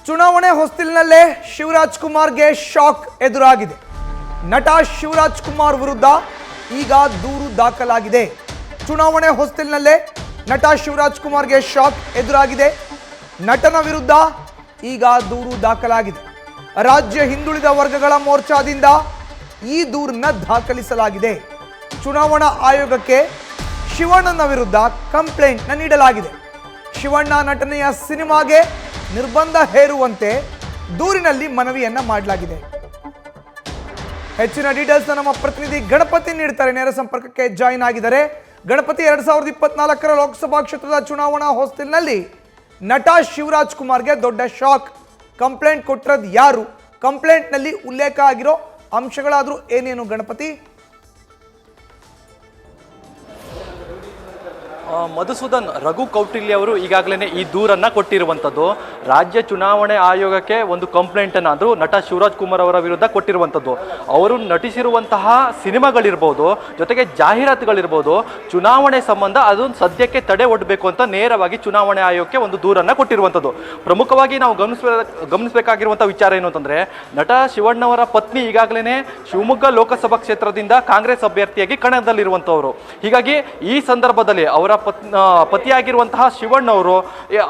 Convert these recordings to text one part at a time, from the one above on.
ಚುನಾವಣೆ ಹೊಸ್ತಿಲಿನಲ್ಲೇ ಶಿವರಾಜ್ ಕುಮಾರ್ಗೆ ಶಾಕ್ ಎದುರಾಗಿದೆ. ನಟ ಶಿವರಾಜ್ ಕುಮಾರ್ ವಿರುದ್ಧ ಈಗ ದೂರು ದಾಖಲಾಗಿದೆ. ಚುನಾವಣೆ ಹೊಸ್ತಿಲಿನಲ್ಲೇ ನಟ ಶಿವರಾಜ್ ಕುಮಾರ್ಗೆ ಶಾಕ್ ಎದುರಾಗಿದೆ. ನಟನ ವಿರುದ್ಧ ಈಗ ದೂರು ದಾಖಲಾಗಿದೆ. ರಾಜ್ಯ ಹಿಂದುಳಿದ ವರ್ಗಗಳ ಮೋರ್ಚಾದಿಂದ ಈ ದೂರನ್ನ ದಾಖಲಿಸಲಾಗಿದೆ. ಚುನಾವಣಾ ಆಯೋಗಕ್ಕೆ ಶಿವಣ್ಣನ ವಿರುದ್ಧ ಕಂಪ್ಲೇಂಟ್ನ ನೀಡಲಾಗಿದೆ. ಶಿವಣ್ಣ ನಟನೆಯ ಸಿನಿಮಾಗೆ ನಿರ್ಬಂಧ ಹೇರುವಂತೆ ದೂರಿನಲ್ಲಿ ಮನವಿಯನ್ನ ಮಾಡಲಾಗಿದೆ. ಹೆಚ್ಚಿನ ಡೀಟೇಲ್ಸ್ ನಮ್ಮ ಪ್ರತಿನಿಧಿ ಗಣಪತಿ ನೀಡ್ತಾರೆ. ನೇರ ಸಂಪರ್ಕಕ್ಕೆ ಜಾಯಿನ್ ಆಗಿದ್ದಾರೆ. ಗಣಪತಿ, 2024 ಲೋಕಸಭಾ ಕ್ಷೇತ್ರದ ಚುನಾವಣಾ ಹೊಸ್ತಿಲಿನಲ್ಲಿ ನಟ ಶಿವರಾಜ್ ಕುಮಾರ್ಗೆ ದೊಡ್ಡ ಶಾಕ್. ಕಂಪ್ಲೇಂಟ್ ಕೊಟ್ಟಿರೋದು ಯಾರು? ಕಂಪ್ಲೇಂಟ್ನಲ್ಲಿ ಉಲ್ಲೇಖ ಆಗಿರೋ ಅಂಶಗಳಾದ್ರೂ ಏನೇನು ಗಣಪತಿ? ಮಧುಸೂದನ್, ರಘು ಕೌಟಿಲ್ಯ ಅವರು ಈಗಾಗಲೇ ಈ ದೂರನ್ನು ಕೊಟ್ಟಿರುವಂಥದ್ದು. ರಾಜ್ಯ ಚುನಾವಣೆ ಆಯೋಗಕ್ಕೆ ಒಂದು ಕಂಪ್ಲೇಂಟನ್ನು ಆದರೂ ನಟ ಶಿವರಾಜ್ ಕುಮಾರ್ ಅವರ ವಿರುದ್ಧ ಕೊಟ್ಟಿರುವಂಥದ್ದು. ಅವರು ನಟಿಸಿರುವಂತಹ ಸಿನಿಮಾಗಳಿರ್ಬೋದು, ಜೊತೆಗೆ ಜಾಹೀರಾತುಗಳಿರ್ಬೋದು, ಚುನಾವಣೆ ಸಂಬಂಧ ಅದು ಸದ್ಯಕ್ಕೆ ತಡೆ ಒಡ್ಡಬೇಕು ಅಂತ ನೇರವಾಗಿ ಚುನಾವಣೆ ಆಯೋಗಕ್ಕೆ ಒಂದು ದೂರನ್ನು ಕೊಟ್ಟಿರುವಂಥದ್ದು. ಪ್ರಮುಖವಾಗಿ ನಾವು ಗಮನಿಸಬೇಕಾಗಿರುವಂಥ ವಿಚಾರ ಏನು ಅಂತಂದರೆ, ನಟ ಶಿವಣ್ಣವರ ಪತ್ನಿ ಈಗಾಗಲೇ ಶಿವಮೊಗ್ಗ ಲೋಕಸಭಾ ಕ್ಷೇತ್ರದಿಂದ ಕಾಂಗ್ರೆಸ್ ಅಭ್ಯರ್ಥಿಯಾಗಿ ಕಣದಲ್ಲಿರುವಂಥವರು. ಹೀಗಾಗಿ ಈ ಸಂದರ್ಭದಲ್ಲಿ ಅವರ ಪತಿಯಾಗಿರುವಂತಹ ಶಿವಣ್ಣವರು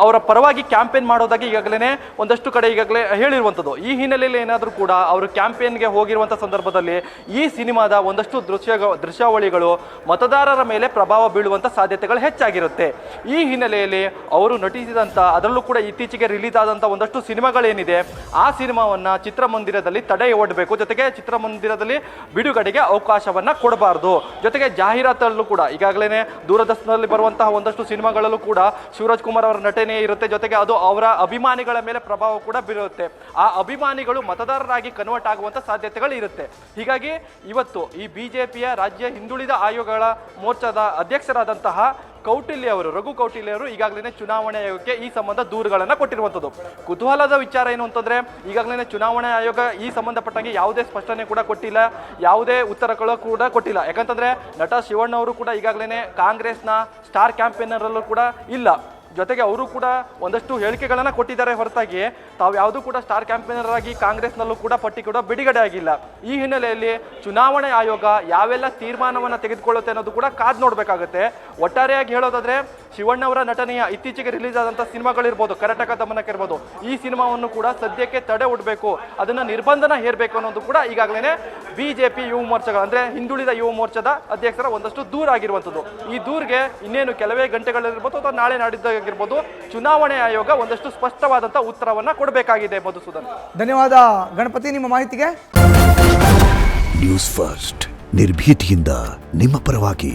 ಅವರ ಪರವಾಗಿ ಕ್ಯಾಂಪೇನ್ ಮಾಡೋದಾಗಿ ಈಗಾಗಲೇ ಒಂದಷ್ಟು ಕಡೆ ಈಗಾಗಲೇ ಹೇಳಿರುವಂಥದ್ದು. ಈ ಹಿನ್ನೆಲೆಯಲ್ಲಿ ಏನಾದರೂ ಕೂಡ ಅವರು ಕ್ಯಾಂಪೇನ್ಗೆ ಹೋಗಿರುವಂಥ ಸಂದರ್ಭದಲ್ಲಿ ಈ ಸಿನಿಮಾದ ಒಂದಷ್ಟು ದೃಶ್ಯಾವಳಿಗಳು ಮತದಾರರ ಮೇಲೆ ಪ್ರಭಾವ ಬೀಳುವಂಥ ಸಾಧ್ಯತೆಗಳು ಹೆಚ್ಚಾಗಿರುತ್ತೆ. ಈ ಹಿನ್ನೆಲೆಯಲ್ಲಿ ಅವರು ನಟಿಸಿದಂಥ, ಅದರಲ್ಲೂ ಕೂಡ ಇತ್ತೀಚೆಗೆ ರಿಲೀಸ್ ಆದಂಥ ಒಂದಷ್ಟು ಸಿನಿಮಾಗಳೇನಿದೆ ಆ ಸಿನಿಮಾವನ್ನು ಚಿತ್ರಮಂದಿರದಲ್ಲಿ ತಡೆ ಒಡ್ಡಬೇಕು. ಜೊತೆಗೆ ಚಿತ್ರಮಂದಿರದಲ್ಲಿ ಬಿಡುಗಡೆಗೆ ಅವಕಾಶವನ್ನು ಕೊಡಬಾರ್ದು. ಜೊತೆಗೆ ಜಾಹೀರಾತಲ್ಲೂ ಕೂಡ ಈಗಾಗಲೇ ದೂರದರ್ಶನದಲ್ಲಿ ಬರುವಂತಹ ಒಂದಷ್ಟು ಸಿನಿಮಾಗಳಲ್ಲೂ ಕೂಡ ಶಿವರಾಜ್ ಕುಮಾರ್ ಅವರ ನಟನೆ ಇರುತ್ತೆ. ಜೊತೆಗೆ ಅದು ಅವರ ಅಭಿಮಾನಿಗಳ ಮೇಲೆ ಪ್ರಭಾವ ಕೂಡ ಬೀರುತ್ತೆ. ಆ ಅಭಿಮಾನಿಗಳು ಮತದಾರರಾಗಿ ಕನ್ವರ್ಟ್ ಆಗುವಂಥ ಸಾಧ್ಯತೆಗಳು ಇರುತ್ತೆ. ಹೀಗಾಗಿ ಇವತ್ತು ಈ ಬಿಜೆಪಿಯ ರಾಜ್ಯ ಹಿಂದುಳಿದ ಆಯೋಗಗಳ ಮೋರ್ಚಾದ ಅಧ್ಯಕ್ಷರಾದಂತಹ ಕೌಟಿಲ್ಯ ಅವರು, ರಘು ಕೌಟಿಲ್ಯ ಅವರು ಈಗಾಗಲೇ ಚುನಾವಣೆ ಆಯೋಗಕ್ಕೆ ಈ ಸಂಬಂಧ ದೂರುಗಳನ್ನು ಕೊಟ್ಟಿರುವಂಥದ್ದು. ಕುತೂಹಲದ ವಿಚಾರ ಏನು ಅಂತಂದರೆ, ಈಗಾಗಲೇ ಚುನಾವಣಾ ಆಯೋಗ ಈ ಸಂಬಂಧಪಟ್ಟಂಗೆ ಯಾವುದೇ ಸ್ಪಷ್ಟನೆ ಕೂಡ ಕೊಟ್ಟಿಲ್ಲ, ಯಾವುದೇ ಉತ್ತರಗಳು ಕೂಡ ಕೊಟ್ಟಿಲ್ಲ. ಯಾಕಂತಂದರೆ ನಟ ಶಿವಣ್ಣ ಅವರು ಕೂಡ ಈಗಾಗಲೇ ಕಾಂಗ್ರೆಸ್ನ ಸ್ಟಾರ್ ಕ್ಯಾಂಪೇನರಲ್ಲೂ ಕೂಡ ಇಲ್ಲ. ಜೊತೆಗೆ ಅವರು ಕೂಡ ಒಂದಷ್ಟು ಹೇಳಿಕೆಗಳನ್ನು ಕೊಟ್ಟಿದ್ದಾರೆ ಹೊರತಾಗಿ ತಾವು ಯಾವುದೂ ಕೂಡ ಸ್ಟಾರ್ ಕ್ಯಾಂಪೇನರ್ ಆಗಿ ಕಾಂಗ್ರೆಸ್ನಲ್ಲೂ ಕೂಡ ಪಟ್ಟಿ ಕೂಡ ಬಿಡುಗಡೆ ಆಗಿಲ್ಲ. ಈ ಹಿನ್ನೆಲೆಯಲ್ಲಿ ಚುನಾವಣೆ ಆಯೋಗ ಯಾವೆಲ್ಲ ತೀರ್ಮಾನವನ್ನು ತೆಗೆದುಕೊಳ್ಳುತ್ತೆ ಅನ್ನೋದು ಕೂಡ ಕಾದು ನೋಡಬೇಕಾಗುತ್ತೆ. ಒಟ್ಟಾರೆಯಾಗಿ ಹೇಳೋದಾದರೆ, ಶಿವಣ್ಣವರ ನಟನೆಯ ಇತ್ತೀಚೆಗೆ ರಿಲೀಸ್ ಆದಂಥ ಸಿನಿಮಾಗಳಿರ್ಬೋದು, ಕರ್ನಾಟಕ ದಮನಕ್ಕೆ ಇರ್ಬೋದು, ಈ ಸಿನಿಮಾವನ್ನು ಕೂಡ ಸದ್ಯಕ್ಕೆ ತಡೆ ಒಡ್ಡಬೇಕು, ಅದನ್ನು ನಿರ್ಬಂಧನ ಹೇರಬೇಕು ಅನ್ನೋದು ಕೂಡ ಈಗಾಗಲೇ ಬಿಜೆಪಿ ಯುವ ಮೋರ್ಚಾಗಳ, ಅಂದರೆ ಹಿಂದುಳಿದ ಯುವ ಮೋರ್ಚಾದ ಅಧ್ಯಕ್ಷರ ಒಂದಷ್ಟು ದೂರ ಆಗಿರುವಂಥದ್ದು. ಈ ದೂರಿಗೆ ಇನ್ನೇನು ಕೆಲವೇ ಗಂಟೆಗಳಿರ್ಬೋದು ಅಥವಾ ನಾಳೆ ನಾಡಿದ್ದಾಗಿರ್ಬೋದು ಚುನಾವಣೆ ಆಯೋಗ ಒಂದಷ್ಟು ಸ್ಪಷ್ಟವಾದಂಥ ಉತ್ತರವನ್ನು ಕೊಡಬೇಕಾಗಿದೆ. ಮಧುಸೂದನ್, ಧನ್ಯವಾದ ಗಣಪತಿ ನಿಮ್ಮ ಮಾಹಿತಿಗೆ. ನ್ಯೂಸ್ ಫಸ್ಟ್, ನಿರ್ಭೀತಿಯಿಂದ ನಿಮ್ಮ ಪರವಾಗಿ.